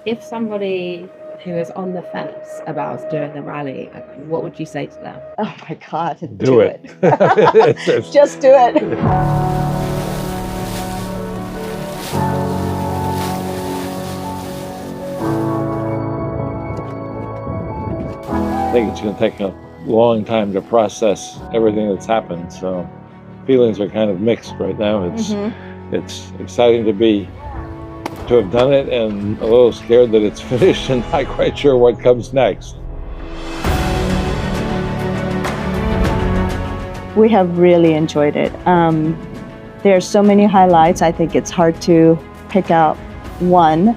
If somebody who is on the fence about doing the rally, what would you say to them? Oh my God, Do it. Just do it. I think it's going to take a long time to process everything that's happened. So feelings are kind of mixed right now. It's exciting to have done it, and a little scared that it's finished and not quite sure what comes next. We have really enjoyed it. There are so many highlights. I think it's hard to pick out one.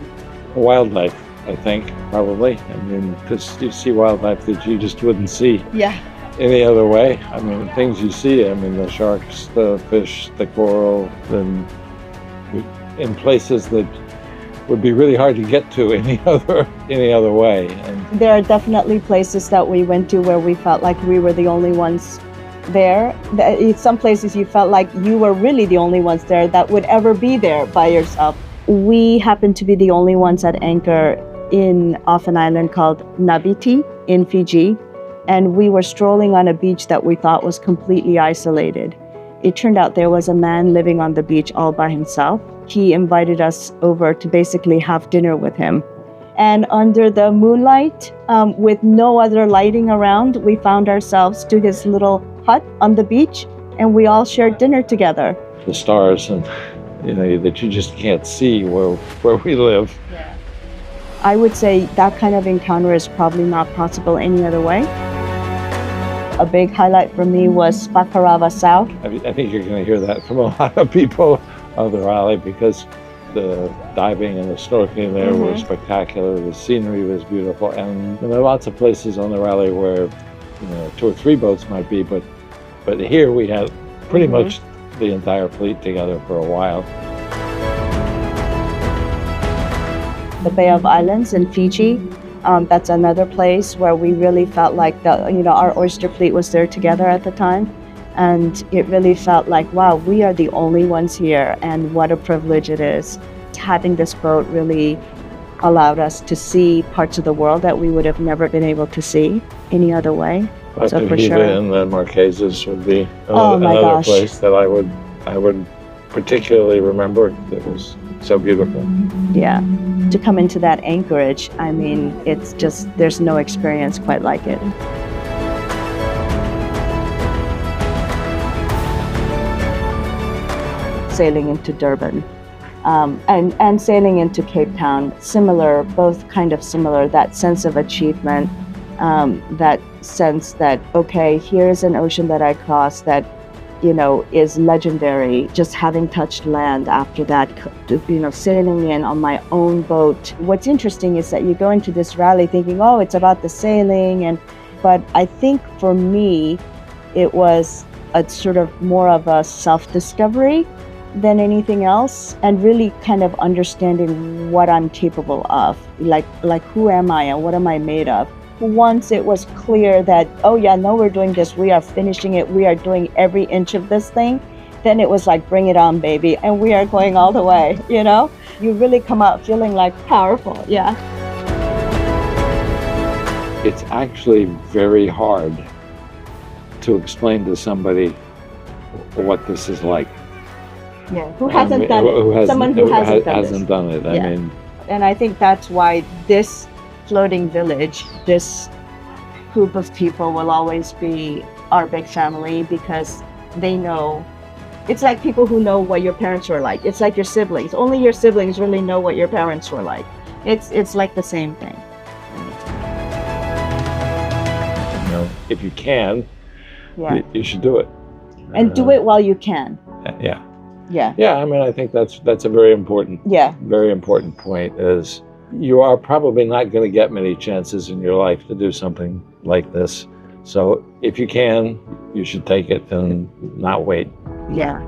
Wildlife, I think, probably. I mean, because you see wildlife that you just wouldn't see any other way. I mean, things you see, I mean, the sharks, the fish, the coral, in places that would be really hard to get to any other way. And there are definitely places that we went to where we felt like we were the only ones there. In some places you felt like you were really the only ones there that would ever be there by yourself. We happened to be the only ones at anchor off an island called Nabiti in Fiji, and we were strolling on a beach that we thought was completely isolated. It turned out there was a man living on the beach all by himself. He invited us over to basically have dinner with him. And under the moonlight, with no other lighting around, we found ourselves to his little hut on the beach, and we all shared dinner together. the stars, and that you just can't see where we live. Yeah. I would say that kind of encounter is probably not possible any other way. A big highlight for me was Bakarava South. I think you're going to hear that from a lot of people on the rally, because the diving and the snorkeling there were spectacular. The scenery was beautiful, and there are lots of places on the rally where 2 or 3 boats might be, but here we had pretty much the entire fleet together for a while. The Bay of Islands in Fiji, that's another place where we really felt like our oyster fleet was there together at the time. And it really felt like, wow, we are the only ones here, and what a privilege it is. Having this boat really allowed us to see parts of the world that we would have never been able to see any other way. But so for Tahiti sure. and the Marquesas would be Oh my another gosh. place that I would particularly remember. That was so beautiful. Yeah, to come into that anchorage, I mean, it's just, there's no experience quite like it. Sailing into Durban and sailing into Cape Town, both kind of similar, that sense of achievement, that sense that, okay, here's an ocean that I crossed that, is legendary. Just having touched land after that, sailing in on my own boat. What's interesting is that you go into this rally thinking, oh, it's about the sailing, but I think for me, it was a sort of more of a self-discovery than anything else, and really kind of understanding what I'm capable of, like who am I and what am I made of. Once it was clear that, oh yeah, no, we're doing this, we are finishing it, we are doing every inch of this thing, then it was like, bring it on, baby, and we are going all the way, You really come out feeling like powerful, yeah. It's actually very hard to explain to somebody what this is like. Yeah, who hasn't done it? Someone who hasn't done it. Yeah. I mean, and I think that's why this floating village, this group of people will always be our big family, because they know. It's like people who know what your parents were like. It's like your siblings. Only your siblings really know what your parents were like. It's like the same thing. if you can, Yeah. you should do it. And do it while you can. Yeah. Yeah. Yeah, I mean, I think that's a very important point, is you are probably not going to get many chances in your life to do something like this. So if you can, you should take it and not wait. Yeah.